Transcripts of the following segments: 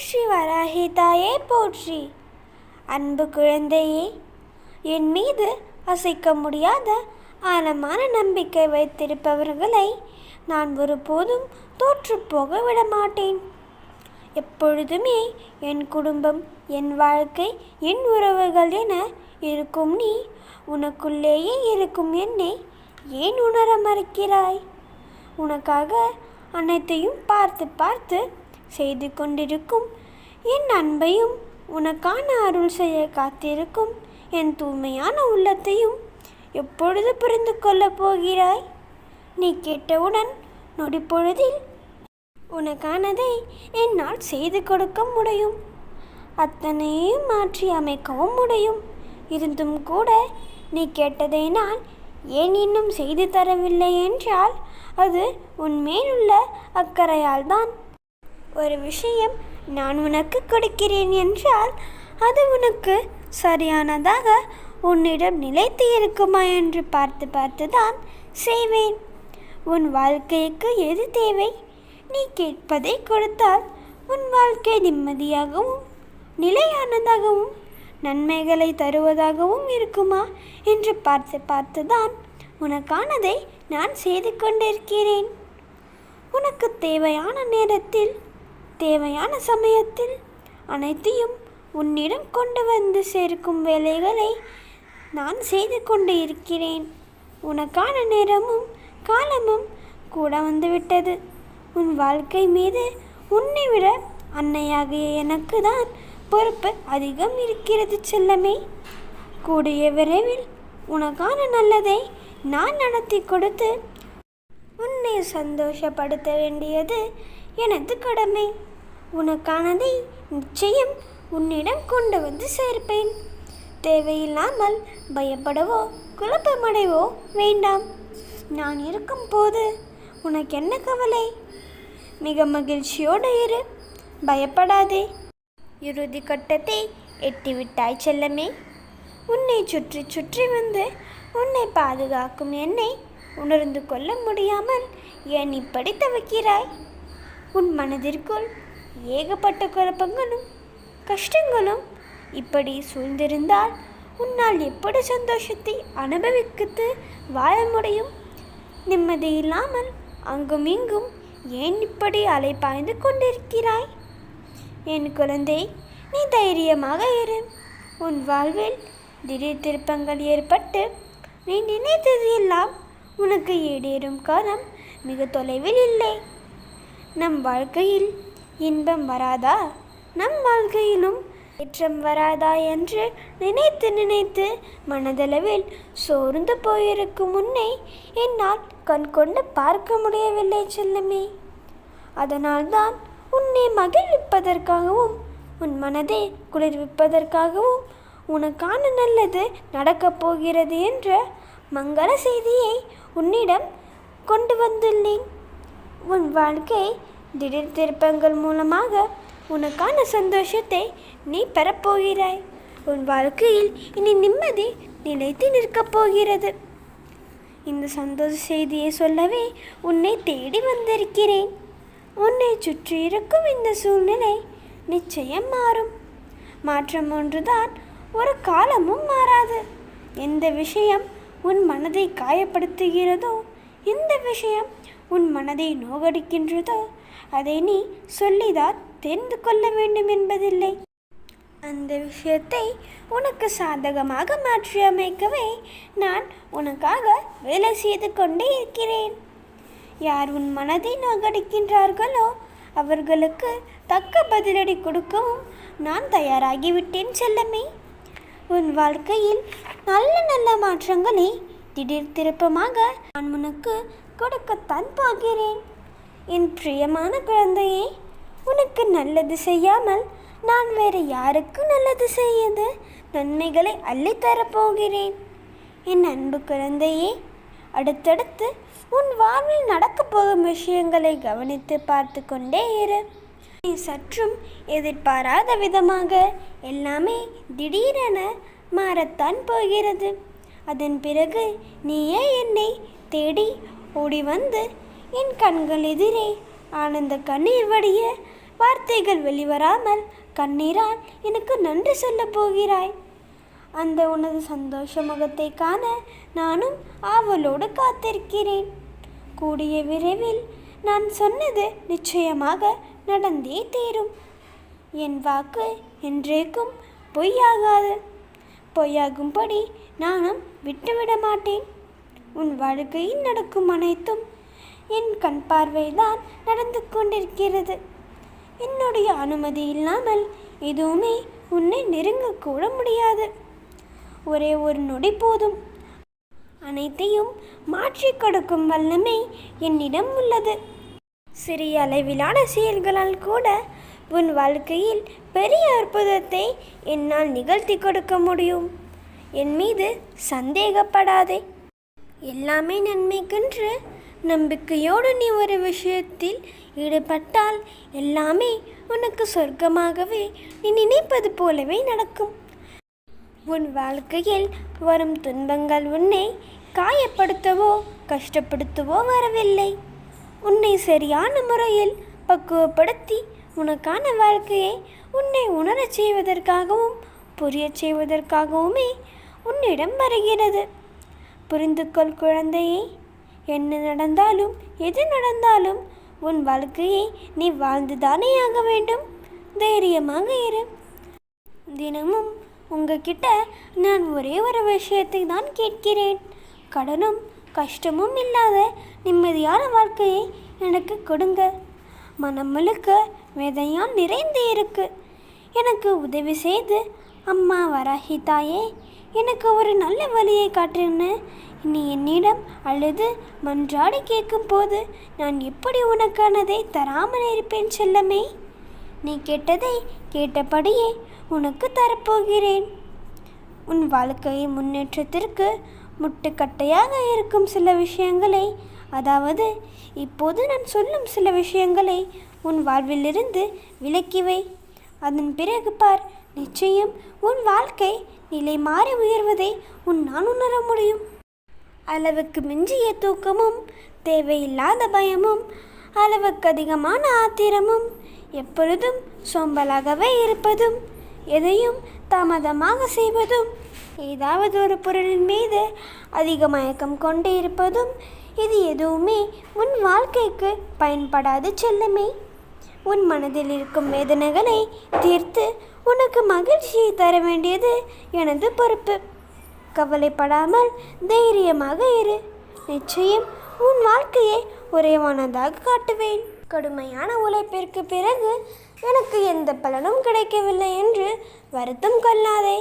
ஸ்ரீ வராகி தாயே போற்றி. அன்பு குழந்தையே, என் மீது அசைக்க முடியாத ஆழமான நம்பிக்கை வைத்திருப்பவர்களை நான் ஒருபோதும் தோற்றுப்போக விடமாட்டேன். எப்பொழுதுமே என் குடும்பம், என் வாழ்க்கை, என் உறவுகள் என இருக்கும் நீ உனக்குள்ளேயே இருக்கும் என்னை ஏன் உணர மறுக்கிறாய்? உனக்காக அனைத்தையும் பார்த்து பார்த்து செய்து கொண்டிருக்கும் என் அன்பையும், உனக்கான அருள் செய்ய காத்திருக்கும் என் தூய்மையான உள்ளத்தையும் எப்பொழுது புரிந்து கொள்ளப் போகிறாய்? நீ கேட்டவுடன் நொடிப்பொழுதில் உனக்கானதை என்னால் செய்து கொடுக்க முடியும். அத்தனையும் மாற்றி அமைக்கவும் முடியும். இருந்தும் கூட நீ கேட்டதை நான் ஏன் இன்னும் செய்து தரவில்லை என்றால் அது உன்மேலுள்ள அக்கறையால் தான். ஒரு விஷயம் நான் உனக்கு கொடுக்கிறேன் என்றால் அது உனக்கு சரியானதாக உன்னிடம் நிலைத்து இருக்குமா என்று பார்த்து பார்த்து தான் செய்வேன். உன் வாழ்க்கைக்கு எது தேவை? நீ கேட்பதை கொடுத்தால் உன் வாழ்க்கை நிம்மதியாகவும் நிலையானதாகவும் நன்மைகளை தருவதாகவும் இருக்குமா என்று பார்த்து பார்த்து தான் உனக்கானதை நான் செய்து கொண்டிருக்கிறேன். உனக்கு தேவையான நேரத்தில், தேவையான சமயத்தில் அனைத்தையும் உன்னிடம் கொண்டு வந்து சேர்க்கும் வேலைகளை நான் செய்து கொண்டு இருக்கிறேன். உனக்கான நேரமும் காலமும் கூட வந்துவிட்டது. உன் வாழ்க்கை மீது உன்னை விட அன்னையாகிய எனக்கு தான் பொறுப்பு அதிகம் இருக்கிறது செல்லமே. கூடிய விரைவில் உனக்கான நல்லதை நான் நடத்தி கொடுத்து உன்னை சந்தோஷப்படுத்த வேண்டியது எனது கடமை. உனக்கானதை நிச்சயம் உன்னிடம் கொண்டு வந்து சேர்ப்பேன். தேவையில்லாமல் பயப்படவோ குழப்பமடைவோ வேண்டாம். நான் இருக்கும் போது உனக்கு என்ன கவலை? மிக மகிழ்ச்சியோடு இரு, பயப்படாதே. இறுதி கட்டத்தை எட்டிவிட்டாய் செல்லமே. உன்னை சுற்றி சுற்றி வந்து உன்னை பாதுகாக்கும் என்னை உணர்ந்து கொள்ள முடியாமல் ஏன் இப்படி தவிக்கிறாய்? உன் மனதிற்குள் ஏகப்பட்ட குழப்பங்களும் கஷ்டங்களும் இப்படி சூழ்ந்திருந்தால் உன்னால் எப்படி சந்தோஷத்தை அனுபவித்து வாழ முடியும்? நிம்மதி இல்லாமல் அங்கும் இங்கும் ஏன் இப்படி அலைப்பாய்ந்து கொண்டிருக்கிறாய்? என் குழந்தை, நீ தைரியமாக இரு. உன் வாழ்வில் திடீர் திருப்பங்கள் ஏற்பட்டு நீ நினைத்தது எல்லாம் உனக்கு ஈடேறும் காலம் மிக தொலைவில் இல்லை. நம் வாழ்க்கையில் இன்பம் வராதா, நம் வாழ்க்கையிலும் ஏற்றம் வராதா என்று நினைத்து நினைத்து மனதளவில் சோர்ந்து போயிருக்கும் உன்னை என்னால் கண் கொண்டு பார்க்க முடியவில்லை செல்லமே. அதனால்தான் உன்னை மகிழ்விப்பதற்காகவும் உன் மனதை குளிர்விப்பதற்காகவும் உனக்கான நல்லது நடக்கப் போகிறது என்ற மங்கள செய்தியை உன்னிடம் கொண்டு வந்துள்ளேன். உன் வாழ்க்கை திடீர் திருப்பங்கள் மூலமாக உனக்கான சந்தோஷத்தை நீ பெறப்போகிறாய். உன் வாழ்க்கையில் இனி நிம்மதி நிலைத்து நிற்கப் போகிறது. இந்த சந்தோஷ செய்தியை சொல்லவே உன்னை தேடி வந்திருக்கிறேன். உன்னை சுற்றி இருக்கும் இந்த சூழ்நிலை நிச்சயம் மாறும். மாற்றம் ஒன்றுதான் ஒரு காலமும் மாறாது. எந்த விஷயம் உன் மனதை காயப்படுத்துகிறதோ, எந்த விஷயம் உன் மனதை நோகடிக்கின்றதோ அதை நீ சொல்லிதான் தெரிந்து கொள்ள வேண்டும் என்பதில்லை. அந்த விஷயத்தை உனக்கு சாதகமாக மாற்றி அமைக்கவே நான் உனக்காக வேலை செய்து கொண்டே இருக்கிறேன். யார் உன் மனதை நோகடிக்கின்றார்களோ அவர்களுக்கு தக்க பதிலடி கொடுக்கவும் நான் தயாராகிவிட்டேன் செல்லமே. உன் வாழ்க்கையில் நல்ல நல்ல மாற்றங்களை திடீர் திருப்பமாக நான் உனக்கு கொடுக்கத்தான் போகிறேன். என் பிரியமான குழந்தையே, உனக்கு நல்லது செய்யாமல் நான் வேறு யாருக்கு நல்லது செய்து நன்மைகளை அள்ளித்தரப்போகிறேன். என் அன்பு குழந்தையே, அடுத்தடுத்து உன் வாழ்வில் நடக்கப் போகும் விஷயங்களை கவனித்து பார்த்து கொண்டே இரு. நீ சற்றும் எதிர்பாராத விதமாக எல்லாமே திடீரென மாறத்தான் போகிறது. அதன் பிறகு நீயே என்னை தேடி ஓடி வந்து என் கண்கள் எதிரே ஆனந்த கண்ணீர் வடிய வார்த்தைகள் வெளிவராமல் கண்ணீரால் எனக்கு நன்றி சொல்லப் போகிறாய். அந்த உனது சந்தோஷ முகத்தை காண நானும் ஆவலோடு காத்திருக்கிறேன். கூடிய விரைவில் நான் சொன்னது நிச்சயமாக நடந்தே தீரும். என் வாக்கு என்றேக்கும் பொய்யாகாது. பொய்யாகும்படி நானும் விட்டுவிட மாட்டேன். உன் வாழ்க்கையில் நடக்கும் அனைத்தும் என் கண் பார்வைதான் நடந்து கொண்டிருக்கிறது. என்னுடைய அனுமதி இல்லாமல் எதுவுமே உன்னை நெருங்கக்கூட முடியாது. ஒரே ஒரு நொடி போதும். அனைத்தையும் மாற்றி கொடுக்கும் வல்லமை என்னிடம் உள்ளது. சிறிய அளவிலான செயல்களால் கூட உன் வாழ்க்கையில் பெரிய அற்புதத்தை என்னால் நிகழ்த்தி கொடுக்க முடியும். என் மீது சந்தேகப்படாதே. எல்லாமே நன்மைக்கென்று நம்பிக்கையோடு நீ ஒரு விஷயத்தில் ஈடுபட்டால் எல்லாமே உனக்கு சொர்க்கமாகவே நீ நினைப்பது போலவே நடக்கும். உன் வாழ்க்கையில் வரும் துன்பங்கள் உன்னை காயப்படுத்தவோ கஷ்டப்படுத்தவோ வரவில்லை. உன்னை சரியான முறையில் பக்குவப்படுத்தி உனக்கான வாழ்க்கையை உன்னை உணரச் செய்வதற்காகவும் புரியச் செய்வதற்காகவுமே உன்னிடம் வருகிறது. புரிந்து கொள் குழந்தையே. என்ன நடந்தாலும் எது நடந்தாலும் உன் வாழ்க்கையை நீ வாழ்ந்துதானே ஆக வேண்டும். தைரியமாக இரு. தினமும் உங்ககிட்ட நான் ஒரே ஒரு விஷயத்தை தான் கேட்கிறேன். கடனும் கஷ்டமும் இல்லாத நிம்மதியான வாழ்க்கையை எனக்கு கொடுங்க. மனம் முழுக்க வேதையால் நிறைந்து இருக்கு. எனக்கு உதவி செய்து அம்மா வராகி தாயே எனக்கு ஒரு நல்ல வழியை காட்டுன்னு நீ என்னிடம் அழுது மன்றாடி கேட்கும் போது நான் எப்படி உனக்கானதை தராமல் இருப்பேன் செல்லமே. நீ கேட்டதை கேட்டபடியே உனக்கு தரப்போகிறேன். உன் வாழ்க்கையின் முன்னேற்றத்திற்கு முட்டுக்கட்டையாக இருக்கும் சில விஷயங்களை, அதாவது இப்போது நான் சொல்லும் சில விஷயங்களை உன் வாழ்விலிருந்து விலக்கிவை. அதன் பிறகு பார், நிச்சயம் உன் வாழ்க்கை நிலை மாறி உயர்வதை உன்னால் உணர முடியும். அளவுக்கு மிஞ்சிய தூக்கமும் தேவையில்லாத பயமும் அளவுக்கு அதிகமான ஆத்திரமும் எப்பொழுதும் சோம்பலாகவே இருப்பதும் எதையும் தாமதமாக செய்வதும் ஏதாவது ஒரு பொருளின் மீது அதிக மயக்கம் கொண்டு இருப்பதும் இது எதுவுமே உன் வாழ்க்கைக்கு பயன்படாது செல்லமே. உன் மனதில் இருக்கும் வேதனைகளை தீர்த்து உனக்கு மகிழ்ச்சியை தர வேண்டியது எனது பொறுப்பு. கவலைப்படாமல் தைரியமாக இரு. நிச்சயம் உன் வாழ்க்கையை உறைவானதாக காட்டுவேன். கடுமையான உழைப்பிற்கு பிறகு எனக்கு எந்த பலனும் கிடைக்கவில்லை என்று வருத்தம் கொள்ளாதே.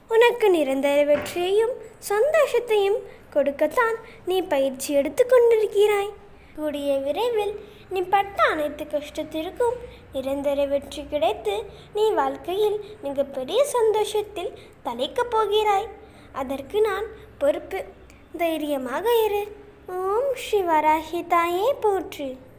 உனக்கு நிரந்தர வெற்றியையும் சந்தோஷத்தையும் கொடுக்கத்தான் நீ பயிற்சி எடுத்து கொண்டிருக்கிறாய். கூடிய விரைவில் நீ பட்ட அனைத்து கஷ்டத்திற்கும் நிரந்தர வெற்றி கிடைத்து நீ வாழ்க்கையில் மிகப்பெரிய சந்தோஷத்தில் தலைக்கப் போகிறாய். அதற்கு நான் பொறுப்பு. தைரியமாக இரு. ஓம் ஸ்ரீ வராகி தாயே போற்றி.